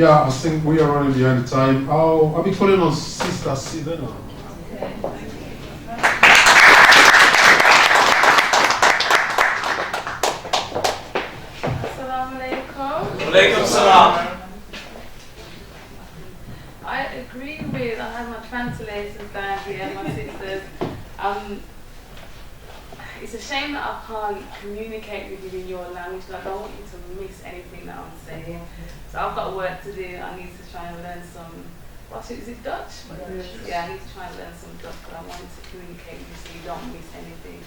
Yeah, I think we are running behind the time. I'll be calling on Sister Sylvena. Okay, thank you. Assalamu alaikum. Welkomsevenement. I agree with, I have my translators down here, my sisters. It's a shame that I can't communicate with you in your language, but I don't want you to miss anything that I'm saying. So I've got work to do. I need to try and learn some, is it Dutch? Yeah, I need to try and learn some Dutch, but I want to communicate with you so you don't miss anything.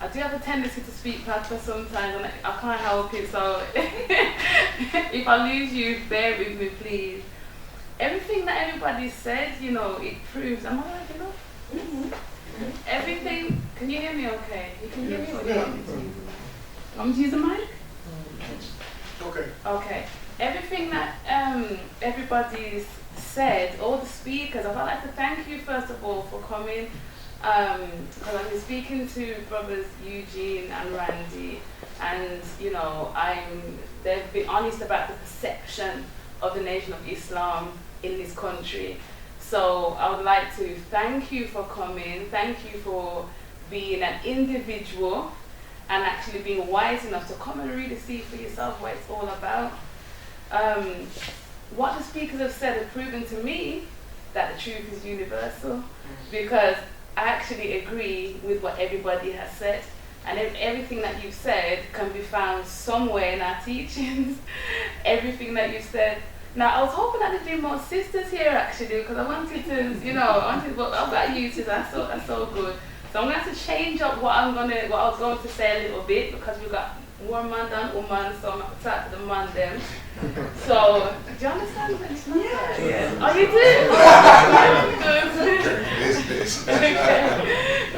I do have a tendency to speak patois sometimes, and I can't help it, so if I lose you, bear with me, please. Everything that everybody said, you know, it proves, am I right enough? Everything, can you hear me okay? You can hear me or you want me to use the mic? Want me to use the mic? Okay. Okay. Everything that everybody's said, all the speakers, I'd like to thank you first of all for coming. Because I've been speaking to brothers Eugene and Randy, and you know, they've been honest about the perception of the Nation of Islam in this country. So I would like to thank you for coming, thank you for being an individual and actually being wise enough to come and really see for yourself what it's all about. What the speakers have said have proven to me that the truth is universal, because I actually agree with what everybody has said, and everything that you've said can be found somewhere in our teachings. Everything that you've said. Now, I was hoping that there'd be more sisters here actually, because I wanted to, you know, but I've got you two, that's so good. So I'm going to have to change up what I was going to say a little bit, because we've got more man than woman, so I'm going to start with the man then. So, do you understand what it's like? Yeah. Oh, you do? Good. Okay.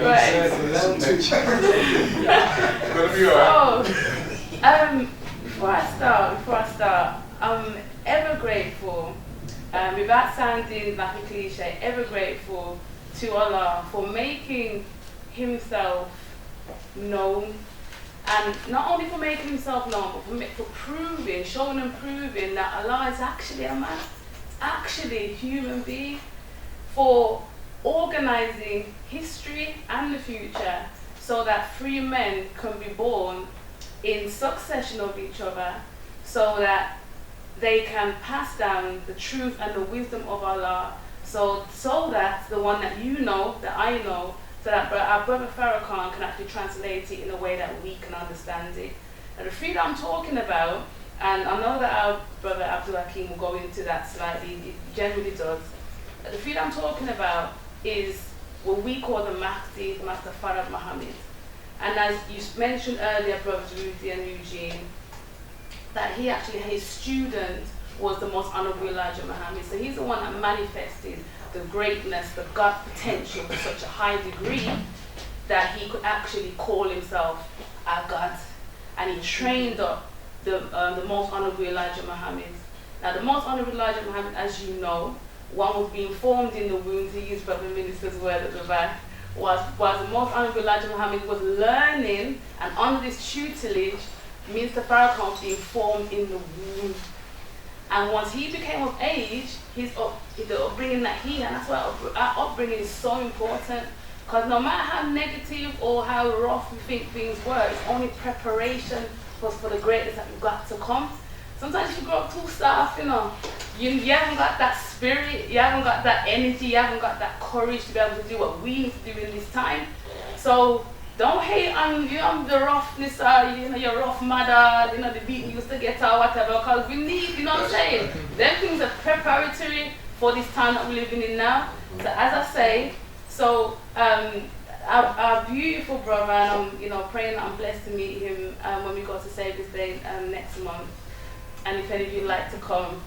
Right. Gonna be alright. So, before I start, I'm ever grateful, without sounding like a cliche, ever grateful to Allah for making Himself known. And not only for making Himself known, but for proving, showing and proving that Allah is actually a man, actually a human being, for organizing history and the future so that free men can be born in succession of each other, so that they can pass down the truth and the wisdom of Allah, so that the one that you know, that I know, so that our brother Farrakhan can actually translate it in a way that we can understand it. And the freedom I'm talking about, and I know that our brother Abdul Hakim will go into that slightly, it generally does. The freedom I'm talking about is what we call the Mahdi, Master Farad Muhammad. And as you mentioned earlier, brothers Rudy and Eugene, that his student was the most honorable Elijah Muhammad. So he's the one that manifested the greatness, the God potential to such a high degree that he could actually call himself a God. And he trained up the most honorable Elijah Muhammad. Now the most honorable Elijah Muhammad, as you know, one was being formed in the womb, to use Brother Minister's word at the back, was the most honorable Elijah Muhammad was learning, and under this tutelage, Mr. Farrakhan was being formed in the womb. And once he became of age, the upbringing that he had, that's why our upbringing is so important. Because no matter how negative or how rough we think things were, it's only preparation for the greatness that we've got to come. Sometimes if you grow up too soft, you know, you haven't got that spirit, you haven't got that energy, you haven't got that courage to be able to do what we need to do in this time. So don't hate on the roughness, your rough mother, the beating you used to get or whatever, because we need, you know what I'm saying? Them things are preparatory for this time that we're living in now. So as I say, our beautiful brother, and I'm praying that I'm blessed to meet him when we go to Saviour's Day next month. And if any of you would like to come,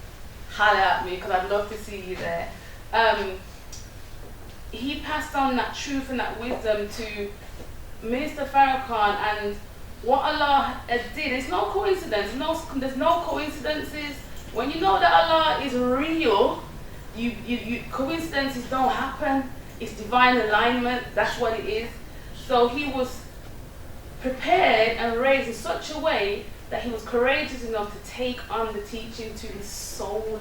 holler at me, because I'd love to see you there. He passed on that truth and that wisdom to Minister Farrakhan, and what Allah did, it's no coincidence, there's no coincidences. When you know that Allah is real, coincidences don't happen. It's divine alignment, that's what it is. So he was prepared and raised in such a way that he was courageous enough to take on the teaching to his soul.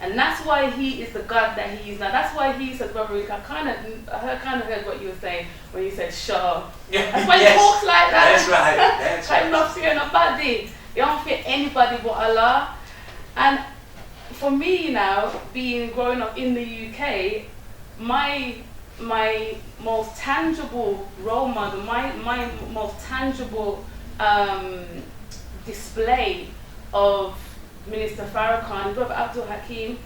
And that's why he is the God that he is now. That's why he said, Brother Rick, I kind of heard what you were saying when you said, sure. Yeah. That's why he talks like that. That's right. That's right. I'm not fearing nobody. You don't fear anybody but Allah. And for me now, growing up in the UK, my most tangible role model, my most tangible display of Minister Farrakhan, Brother Abdul Hakim,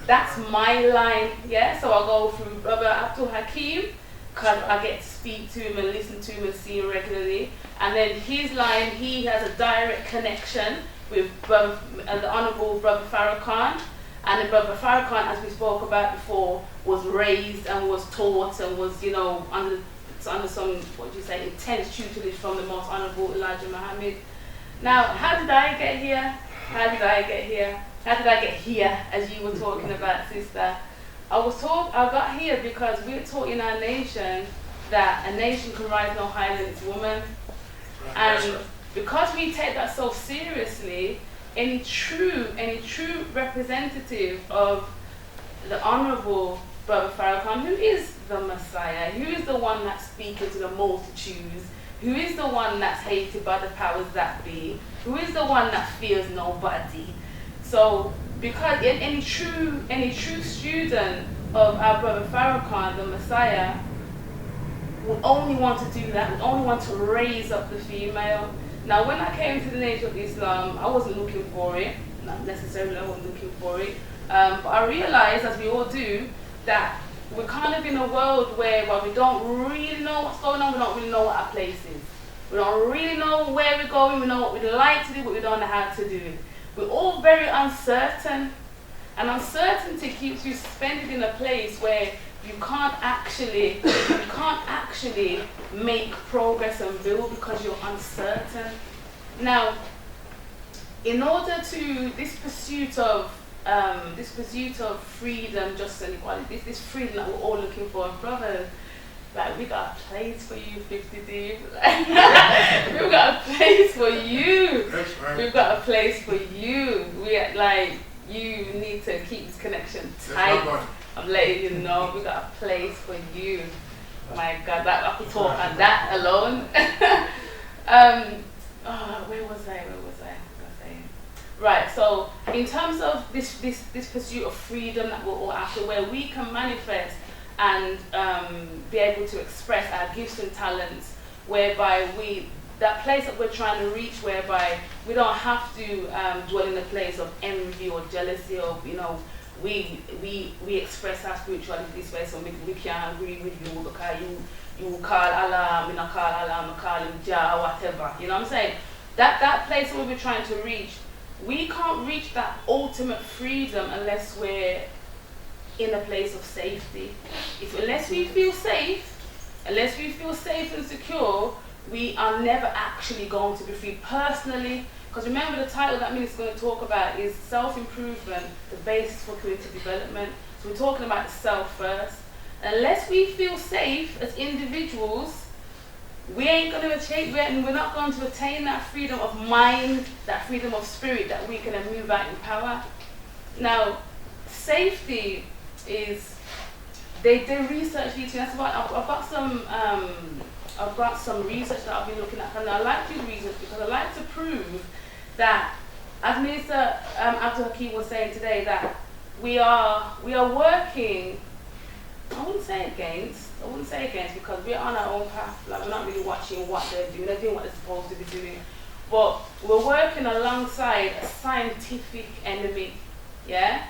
that's my line, yeah? So I go through Brother Abdul Hakim, because I get to speak to him and listen to him and see him regularly. And then his line, he has a direct connection with the Honourable Brother Farrakhan. And then Brother Farrakhan, as we spoke about before, was raised and was taught and was, you know, under some, what do you say, intense tutelage from the Most Honourable Elijah Muhammad. Now, how did I get here? How did I get here? How did I get here, as you were talking about, sister? I got here because we're taught in our nation that a nation can rise no higher than its woman. And because we take that so seriously, any true representative of the Honourable Brother Farrakhan, who is the Messiah, who is the one that's speaking to the multitudes, who is the one that's hated by the powers that be, who is the one that fears nobody. So, because any true student of our Brother Farrakhan, the Messiah, would only want to do that, would only want to raise up the female. Now, when I came to the Nation of Islam, I wasn't looking for it. Not necessarily, I wasn't looking for it. But I realized, as we all do, that we're kind of in a world where we don't really know what's going on, we don't really know what our place is. We don't really know where we're going, we know what we'd like to do, but we don't know how to do it. We're all very uncertain, and uncertainty keeps you suspended in a place where you can't actually make progress and build because you're uncertain. Now, in order to this pursuit of freedom, justice, and equality, this freedom that we're all looking for, brothers, like, we got a place for you, 50D. We've got a place for you. That's right. We've got a place for you. You need to keep this connection tight. I'm letting you know, we got a place for you. My God, that I could talk on that alone. Where was I? Right, so in terms of this pursuit of freedom that we're all after, where we can manifest and be able to express our gifts and talents, whereby that place that we're trying to reach, whereby we don't have to dwell in a place of envy or jealousy, or, you know, we express our spirituality this way, so we can't agree with you because you call Allah, we not call Allah, we call him Jah, whatever. You know what I'm saying? That place where we're trying to reach, we can't reach that ultimate freedom unless we're in a place of safety. Unless we feel safe and secure, we are never actually going to be free personally. Because remember, the title that Minister's going to talk about is self-improvement, the basis for creative development. So we're talking about the self first. Unless we feel safe as individuals, we're not going to attain that freedom of mind, that freedom of spirit that we can move out in power. Now, safety is, they research these things. That's why I've got some research that I've been looking at, and I like to do research because I like to prove that, as Minister Abdul Hakim was saying today, that we are working. I wouldn't say against, because we're on our own path. Like, we're not really watching what they're doing. They're doing what they're supposed to be doing, but we're working alongside a scientific enemy. Yeah,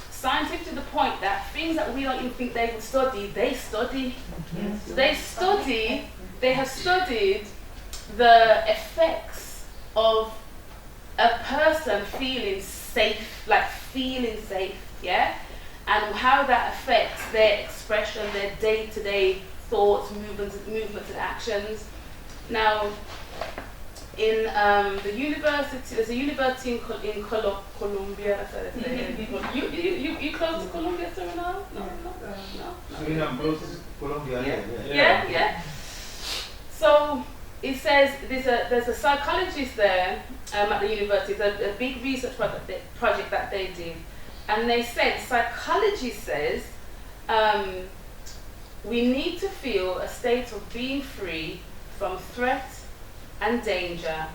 scientific to the point that things that we don't even think they would study, they study. So they have studied the effects of a person feeling safe, yeah? And how that affects their expression, their day-to-day thoughts, movements and actions. Now, in the university, there's a university in Colombia, that's what I say. You close to Colombia, sir, now? No. I'm close to Colombia, Yeah. So it says there's a psychologist there, at the university. It's a big research project that they did. And they said, psychology says, we need to feel a state of being free from threat and danger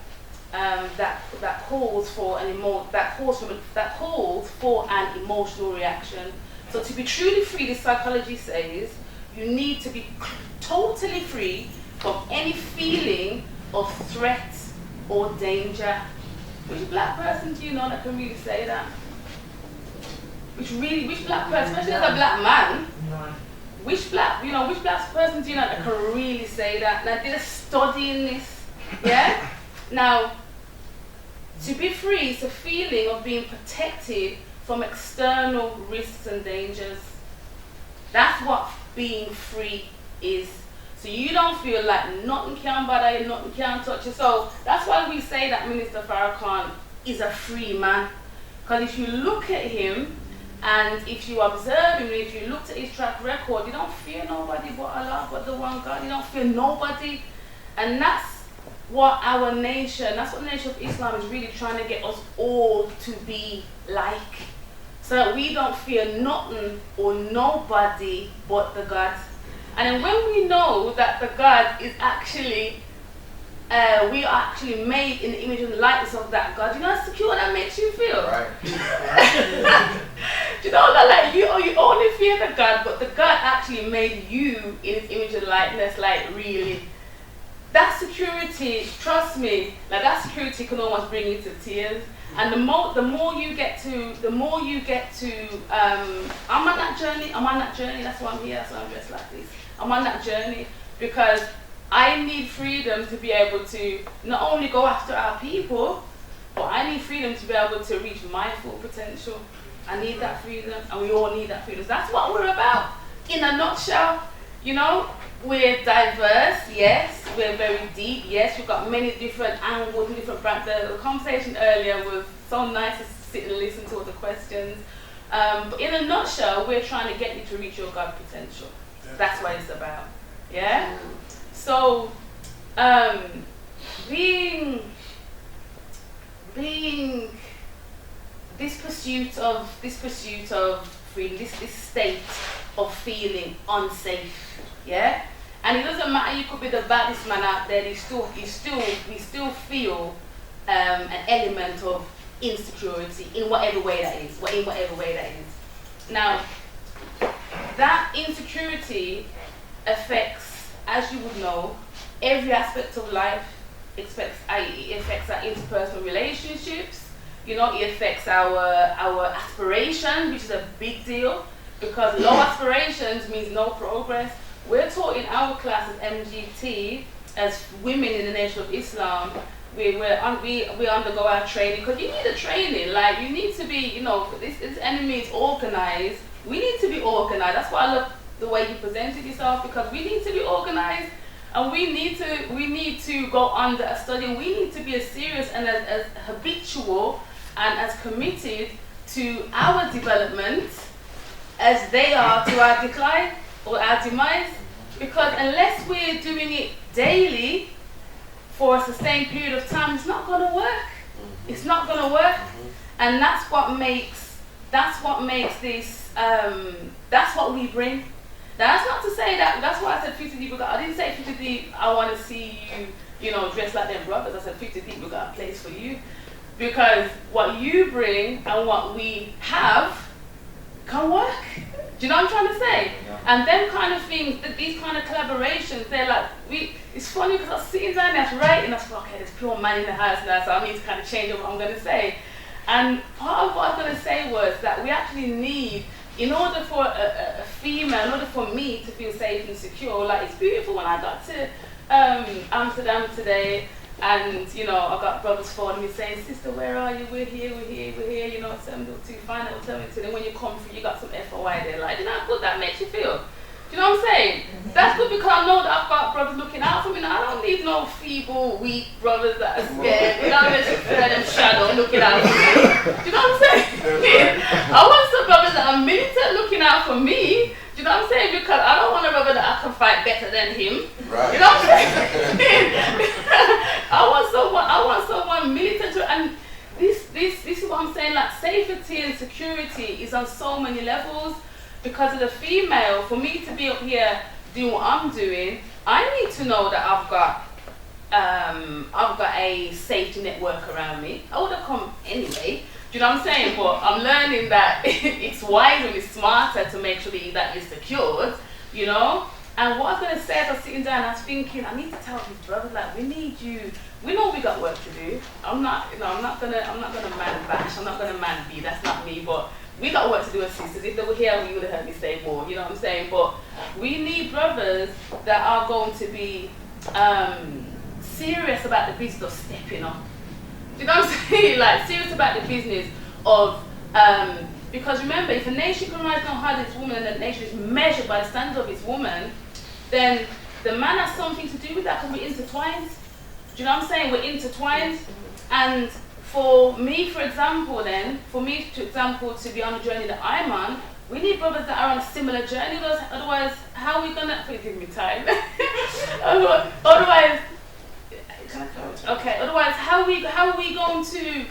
that calls for an emotional reaction. So to be truly free, the psychology says, you need to be totally free from any feeling of threat or danger. Which black person do you know that can really say that? Which black person, especially as a black man, which black person do you know that can really say that? Now they're studying this, yeah? Now, to be free is a feeling of being protected from external risks and dangers. That's what being free is. So you don't feel like nothing can bother you, nothing can touch you. So that's why we say that Minister Farrakhan is a free man. Because if you look at him, and if you observe him, if you looked at his track record, you don't fear nobody but Allah, but the one God. You don't fear nobody. And that's what our nation, that's what the Nation of Islam is really trying to get us all to be like. So that we don't fear nothing or nobody but the God. And then when we know that the God is actually, we are actually made in the image and likeness of that God, you know how secure that makes you feel? Right. You know that like you only fear the God, but the God actually made you in his image and likeness, like really. That security, trust me, like that security can almost bring you to tears. And the more you get to, I'm on that journey, that's why I'm here, that's why I'm dressed like this. I'm on that journey because I need freedom to be able to not only go after our people, but I need freedom to be able to reach my full potential. I need that freedom, and we all need that freedom. That's what we're about, in a nutshell. You know, we're diverse, yes. We're very deep, yes. We've got many different angles, different brands. The conversation earlier was so nice to sit and listen to all the questions. But in a nutshell, we're trying to get you to reach your God potential. That's what it's about, yeah. So, being this pursuit of freedom, this state of feeling unsafe, yeah. And it doesn't matter, you could be the baddest man out there, we still feel an element of insecurity in whatever way that is. Now, that insecurity affects, as you would know, every aspect of life. It affects our interpersonal relationships. You know, it affects our aspirations, which is a big deal, because low aspirations means no progress. We're taught in our class as MGT, as women in the Nation of Islam, we undergo our training, because you need a training, like you need to be, you know, this enemy is organized, we need to be organized. That's why I love the way you presented yourself, because we need to be organized, and we need to go under a study, and we need to be as serious and as habitual and as committed to our development as they are to our decline or our demise, because unless we're doing it daily for a sustained period of time, it's not going to work. It's not going to work, and that's what makes this. That's what we bring. Now that's not to say that. That's why I said 50 deep. I didn't say 50 deep. I want to see you, you know, dressed like them brothers. I said 50 deep. We got a place for you, because what you bring and what we have can work. Do you know what I'm trying to say? Yeah. And them kind of things, these kind of collaborations, they're like, it's funny because I was sitting down there writing, I was like, okay, there's pure man in the house now, so I need to kind of change up what I'm going to say. And part of what I was going to say was that we actually need, in order for a female, in order for me to feel safe and secure, like it's beautiful when I got to Amsterdam today, and you know, I got brothers phoning me saying, sister, where are you? We're here, you know, 7:02, find out, tell me to. Then when you come through, you got some FOI there. Like, you know how good that makes you feel? Do you know what I'm saying? That's good, because I know that I've got brothers looking out for me. Now, I don't need no feeble, weak brothers that are scared. You know what I mean? Them shadow looking out for me. Do you know what I'm saying? I want some brothers that are militant looking out for me. Do you you know what I'm saying? Because I don't want a brother that I can fight better than him. Right. You know what I'm saying? I want someone militant, and this is what I'm saying, like safety and security is on so many levels. Because of the female, for me to be up here doing what I'm doing, I need to know that I've got a safety network around me. I would have come anyway. Do you know what I'm saying? But I'm learning that it's wiser and it's smarter to make sure that you're secured, you know? And what I was going to say as I was sitting down, I was thinking, I need to tell these brothers, like, we need you. We know we got work to do. I'm not gonna man bash. I'm not gonna man be. That's not me. But we got work to do as sisters. If they were here, we would have heard me say more. You know what I'm saying? But we need brothers that are going to be serious about the business of stepping up. Do you know what I'm saying? Like, serious about the business of, because remember, if a nation can rise no higher than its woman and the nation is measured by the standard of its woman, then the man has something to do with that because we're intertwined. Do you know what I'm saying? We're intertwined. And for me, for example, to be on the journey that I'm on, we need brothers that are on a similar journey. Otherwise, how are we going to, please give me time. Otherwise, okay. Otherwise, how are we going to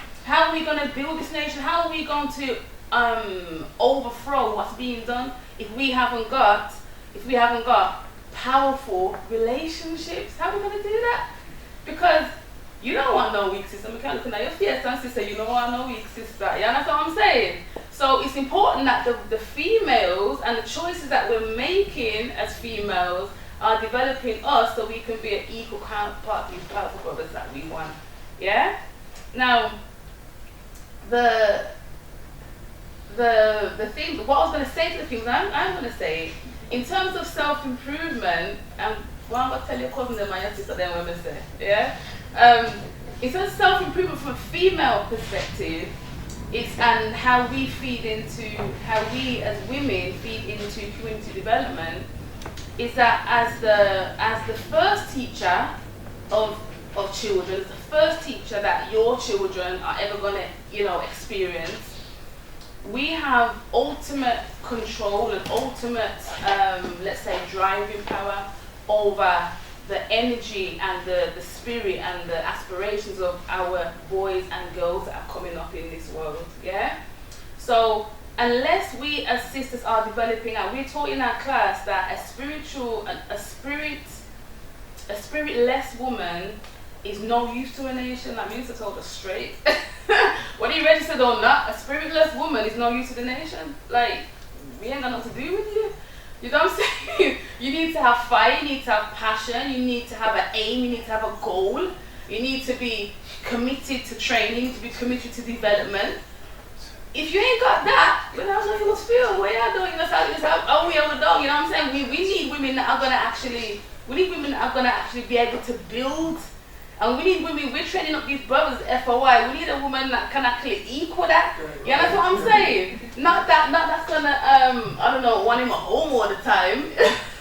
build this nation? How are we going to overthrow what's being done if we haven't got powerful relationships? How are we going to do that? Because you don't want no weak sister. I'm looking at your face and sister, you don't want no weak sister. You understand what I'm saying? So it's important that the females and the choices that we're making as females are developing us so we can be an equal counterpart to these powerful brothers that we want. Yeah? Now, the thing, what I was going to say to the things, I'm going to say, in terms of self-improvement, and I'm going to tell your cousin and my sister then what I'm say, yeah? In terms of self-improvement from a female perspective, and how we as women feed into community development, is that as the first teacher of children, as the first teacher that your children are ever going to, experience, we have ultimate control and ultimate, let's say, driving power over the energy and the spirit and the aspirations of our boys and girls that are coming up in this world. Yeah. So unless we as sisters are developing, and we're taught in our class that a spiritless woman is no use to a nation. That means to told us straight. Whether you registered or not, a spiritless woman is no use to the nation. Like, we ain't got nothing to do with you. You know what I'm saying? You need to have fire, you need to have passion, you need to have an aim, you need to have a goal. You need to be committed to training, to be committed to development. If you ain't got that, then how do you feel? Where are you doing this? Oh, we are the dog. You know what I'm saying? We need women that are gonna actually be able to build. And we need women, we're training up these brothers, FOI, we need a woman that can actually equal that. You know what I'm saying? Not that's gonna, want him at home all the time.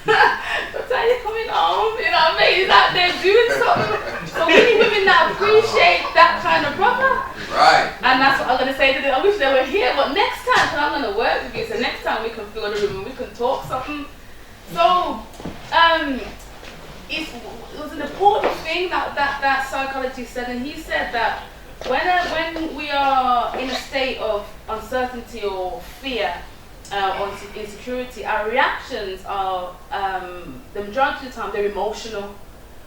What time you coming home? You know what I mean? He's out there doing something. So we need women that appreciate that kind of brother. Right. And that's what I'm gonna say to them. I wish they were here, but next time, because I'm gonna work with you, so next time we can fill the room and we can talk something. So, it was an important thing that psychologist said, and he said that when we are in a state of uncertainty or fear or insecurity, our reactions are, the majority of the time, they're emotional.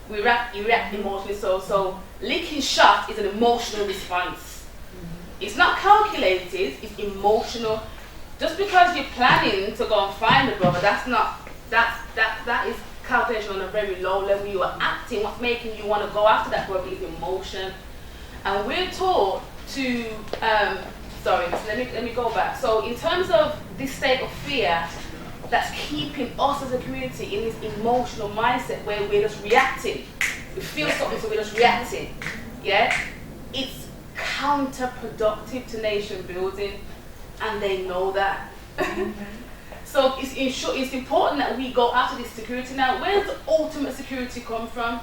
We react emotionally, so licking shot is an emotional response. It's not calculated, it's emotional. Just because you're planning to go and find a brother, that is calculation on a very low level. You are acting, what's making you want to go after that brother is emotion. And we're taught to, let me go back. So in terms of this state of fear that's keeping us as a community in this emotional mindset where we're just reacting. We feel something, so we're just reacting. Yeah? It's counterproductive to nation building, and they know that. So it's important that we go after this security. Now, where does the ultimate security come from?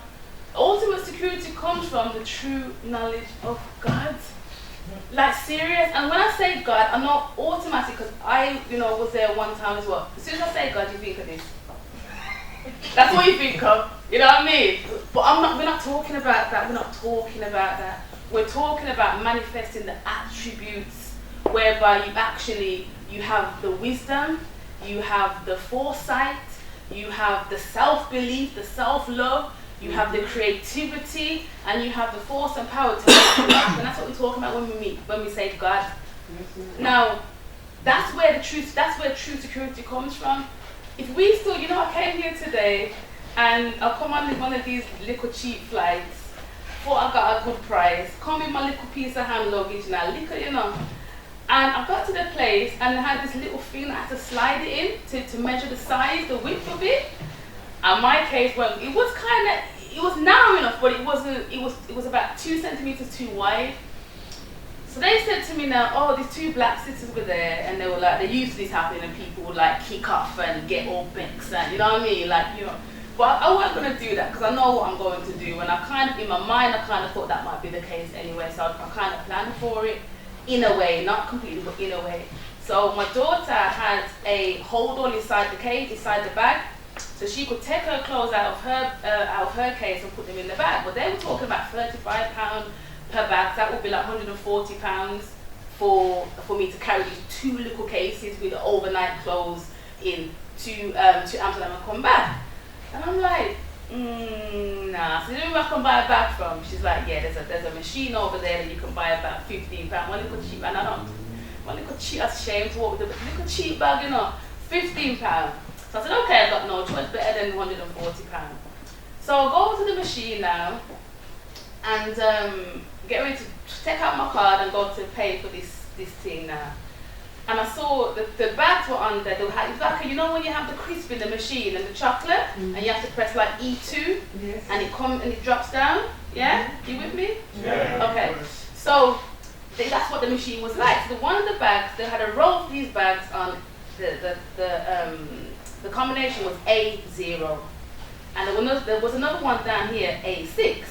Ultimate security comes from the true knowledge of God. Like serious. And when I say God, I'm not automatic, because I, was there one time as well. As soon as I say God, you think of this. That's what you think of. You know what I mean? But we're not talking about that. We're not talking about that. We're talking about manifesting the attributes whereby you have the wisdom, you have the foresight, you have the self-belief, the self-love, you have the creativity, and you have the force and power to make it happen. And that's what we're talking about when we say God. Now, that's where true security comes from. If we still, I came here today and I come on one of these little cheap flights, thought I got a good price, come with my little piece of hand luggage now, and I got to the place and I had this little thing I had to slide it in to measure the size, the width of it. And my case, well, it was narrow enough, but it was about 2 centimeters too wide. So they said to me now, oh, these 2 black sisters were there, and they were like, they used to this happening, and people would like kick off and get all vexed, and you know what I mean? But I wasn't going to do that, because I know what I'm going to do, and in my mind, I kind of thought that might be the case anyway, so I kind of planned for it, in a way, not completely, but in a way. So my daughter had a hold all inside the cage, inside the bag, so she could take her clothes out of her case and put them in the bag. But they were talking about £35 per bag. That would be like £140 for me to carry these 2 little cases with the overnight clothes in to Amsterdam and come back. And I'm like, nah. So who I can buy a bag from? She's like, yeah, there's a machine over there that you can buy about £15. One little cheap, and I don't. One little cheap. I was ashamed to walk with a little cheap bag, £15. So I said, okay, I've got no choice, better than £140. So I'll go to the machine now and get ready to take out my card and go to pay for this thing now. And I saw the bags were on there. They had, it's like, when you have the crisp in the machine and the chocolate, and you have to press like E2, yes, and it drops down. Yeah? You with me? Yeah. Okay. So that's what the machine was like. So one of the bags, they had a row of these bags on the combination was A0, and there was another one down here, A6.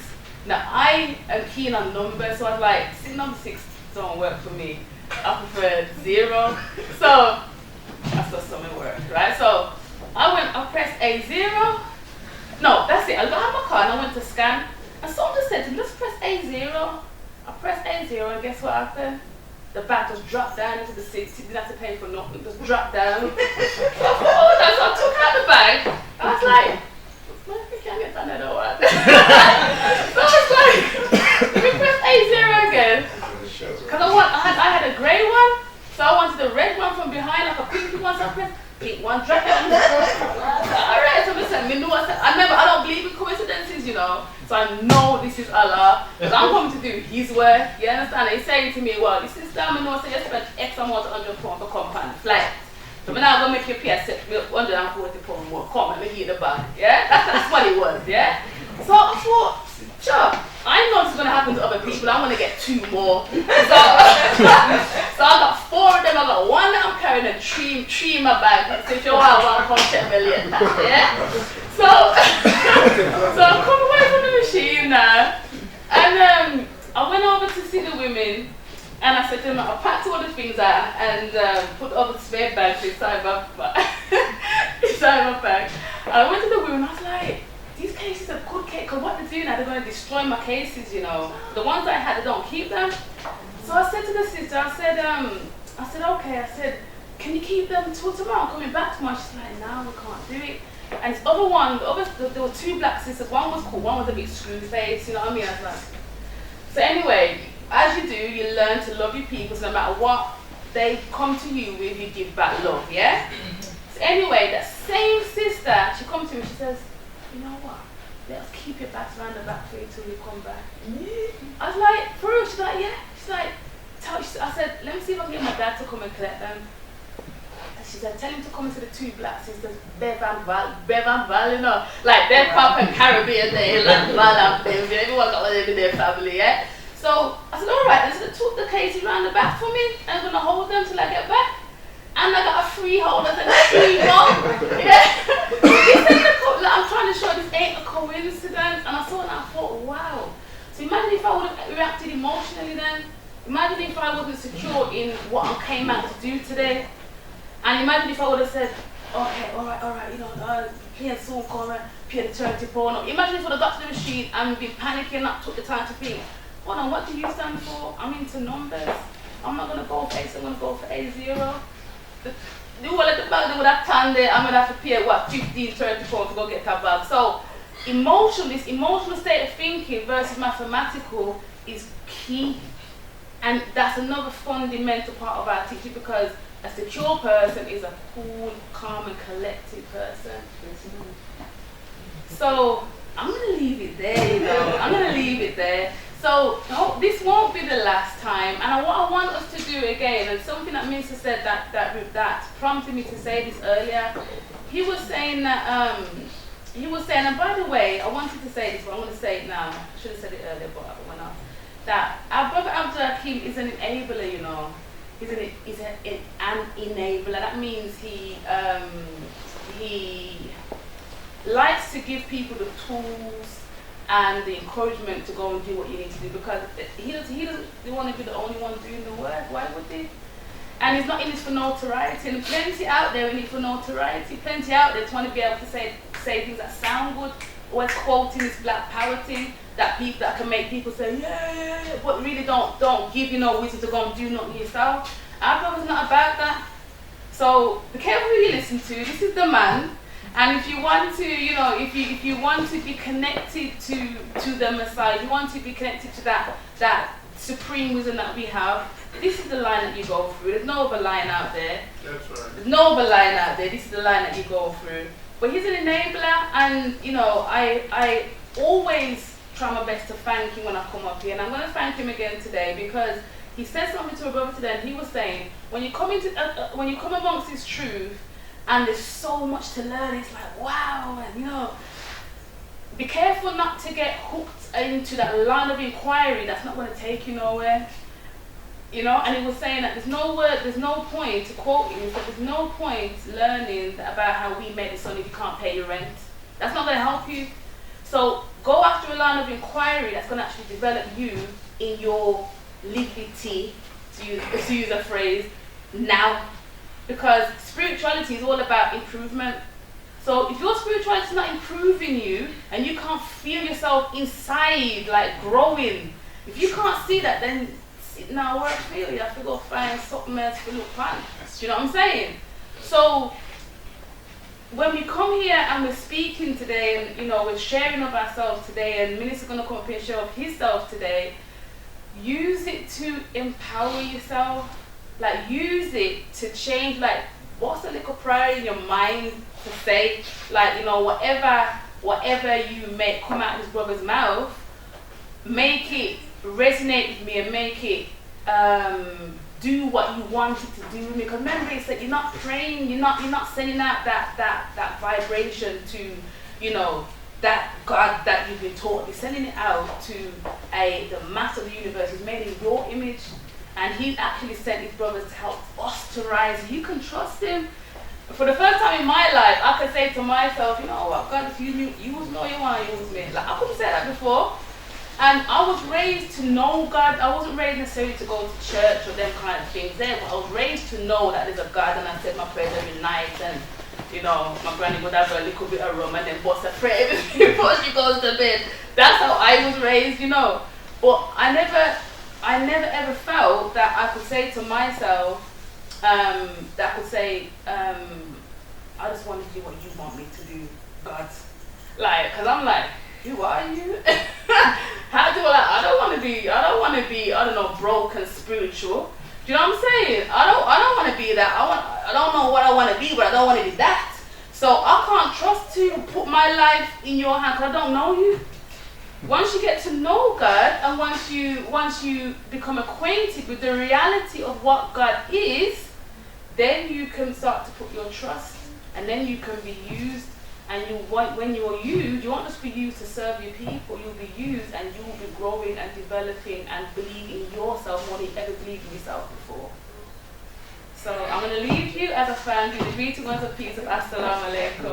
Now I am keen on numbers, so I was like, number 6 don't work for me. I prefer 0. So I saw something work, right? So I pressed A0. No, that's it. I got my card and I went to scan, and someone just said to me, let's press A0. I pressed A0, and guess what happened? The bag just dropped down into the seat. You didn't have to pay for nothing. Just dropped down. So I took out the bag. I was like, I can't get that another one. So I was like, let me press A0 again. Because I had a grey one, so I wanted the red one from behind, like a pink one. So I pressed pink one, dropped it on the floor. Alright, so listen, I remember I don't believe in coincidences, So I know this is Allah, because I'm coming to do His work. You understand? He's saying to me, well, this is time I know, so you spend X amount of £100 for compound flight. So I'm not going to make your PS £140 more. Come, let me get the bag. Yeah? That's what it was, yeah? So I thought, sure, I know this is going to happen to other people. I'm going to get 2 more. So I got 4 of them. I got 1 that I'm carrying and 3 in my bag. So if you want, I'll come check me later. Yeah? So I come away from the machine now, and I went over to see the women, and I said to them, I packed all the things out and put all the spare bags inside my bag. And I went to the women, I was like, these cases are good cases, because what they're doing now, they're going to destroy my cases, The ones I had, they don't keep them. So I said to the sister, I said, okay, I said, can you keep them till tomorrow? I'm coming back tomorrow. She's like, no, we can't do it. And this other one, there were 2 black sisters. One was cool, one was a bit screw face, you know what I mean? I was like, so anyway, as you do, you learn to love your people, so no matter what they come to you with, you give back love, yeah? So anyway, that same sister, she comes to me, she says, you know what? Let's keep your bags around the back for you till you come back. I was like, for real? She's like, yeah. She's like, I said, let me see if I can get my dad to come and collect them. She said, tell him to come into the 2 black sisters, Bev and Val, like they're proper Caribbean, they like Val and Bev, everyone got one in their family, yeah? So I said, alright, then so they took the cases around the back for me, and I'm going to hold them till I get back. And I got a free hold, I said, 3 more, yeah? I'm trying to show this ain't a coincidence, and I saw it and I thought, wow. So imagine if I would have reacted emotionally then. Imagine if I wasn't secure in what I came out to do today. And imagine if I would have said, okay, all right, you know, pay soon come, pay the 30 pound. Imagine if I would have got to the machine and been panicking, not took the time to think, hold on, what do you stand for? I'm into numbers. I'm not going to go for X, I'm going to go for A0. The whole of the bag, they would have turned there, I'm going to have to pay, what, 15, 30 pounds to go get that bag. So, this emotional state of thinking versus mathematical is key. And that's another fundamental part of our teaching, because a secure person is a cool, calm, and collected person. So I'm going to leave it there, you know. I'm going to leave it there. So this won't be the last time. And what I want us to do again, and something that Minister said that prompted me to say this earlier, he was saying that, and by the way, I wanted to say this, but I'm going to say it now. I should have said it earlier, but I went off. That our brother Abdul Hakim is an enabler, you know. He's an enabler. That means he likes to give people the tools and the encouragement to go and do what you need to do, because he doesn't want to be the only one doing the work. Why would he? And he's not in this for notoriety. And plenty out there in it for notoriety. Plenty out there to want to be able to say things that sound good, always quoting this black power thing that can make people say yeah, but really don't give you no wisdom to go and do nothing yourself. Our brother's not about that. So be careful who you listen to. This is the man. And if you want to, you know, if you want to be connected to the Messiah, if you want to be connected to that supreme wisdom that we have, this is the line that you go through. There's no other line out there. That's right. There's no other line out there. This is the line that you go through. But he's an enabler, and you know, I always try my best to thank him when I come up here, and I'm going to thank him again today, because he said something to a brother today, and he was saying, when you come amongst this truth, and there's so much to learn, it's like wow, and you know, be careful not to get hooked into that line of inquiry that's not going to take you nowhere. You know, and he was saying that there's no point, to quote him, he said there's no point learning about how we made this money if you can't pay your rent. That's not going to help you. So go after a line of inquiry that's going to actually develop you in your liberty, to use a phrase, now. Because spirituality is all about improvement. So if your spirituality is not improving you, and you can't feel yourself inside, like growing, if you can't see that, then now work for you have to go find something else to look on. Do you know what I'm saying? So when we come here and we're speaking today, and you know, we're sharing of ourselves today, and Minister's going to come up here and show of himself today, use it to empower yourself. Like, use it to change, like, what's a little prayer in your mind to say? Like, you know, whatever you make come out of his brother's mouth, make it resonate with me, and make it do what you want it to do with me. Because remember, it's that you're not praying, you're not sending out that vibration to, you know, that God that you've been taught. You're sending it out to the master of the universe who's made in your image. And he's actually sent his brothers to help us to rise. You can trust him. For the first time in my life, I could say to myself, you know what, God, if you use me, you want to use me. Like, I couldn't say that before. And I was raised to know God. I wasn't raised necessarily to go to church or them kind of things there, but I was raised to know that there's a God, and I said my prayers every night, and you know, my granny would have a little bit of rum and then bust a prayer before she goes to bed. That's how I was raised, you know. But I never ever felt that I could say to myself, I just want to do what you want me to do, God. Like, cause I'm like, who are you? How do I don't want to be, I don't know, broken spiritual. Do you know what I'm saying? I don't want to be that. I don't know what I want to be, but I don't want to be that. So I can't trust to put my life in your hand, because I don't know you. Once you get to know God, and once you become acquainted with the reality of what God is, then you can start to put your trust, and then you can be used. And when you're used, you won't just be used to serve your people. You'll be used, and you will be growing and developing and believing in yourself more than you ever believed in yourself before. So I'm going to leave you as I found you. The greeting words of peace of Assalamu alaikum.